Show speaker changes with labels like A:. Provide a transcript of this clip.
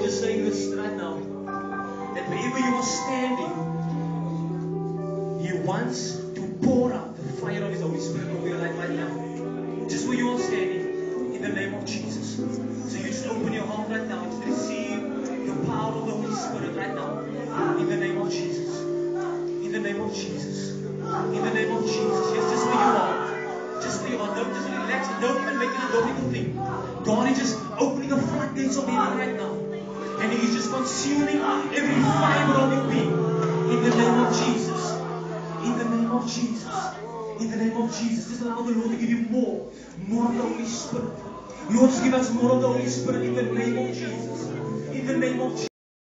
A: just saying this right now. That wherever you are standing, He wants to pour out the fire of His Holy Spirit over your life right now. Just where you are standing, in the name of Jesus. So you just open your heart right now and just receive the power of the Holy Spirit right now. In the name of Jesus. In the name of Jesus. In the name of Jesus. Yes, just where you are. Just where you are. Don't just relax. Don't even make it a logical thing. God is just opening the floodgates of heaven right now. And He is just consuming every fiber of your being. In the name of Jesus. In the name of Jesus. In the name of Jesus. Just allow the Lord to give you more of the Holy Spirit. Lord, just give us more of the Holy Spirit in the name of Jesus. In the name of Jesus.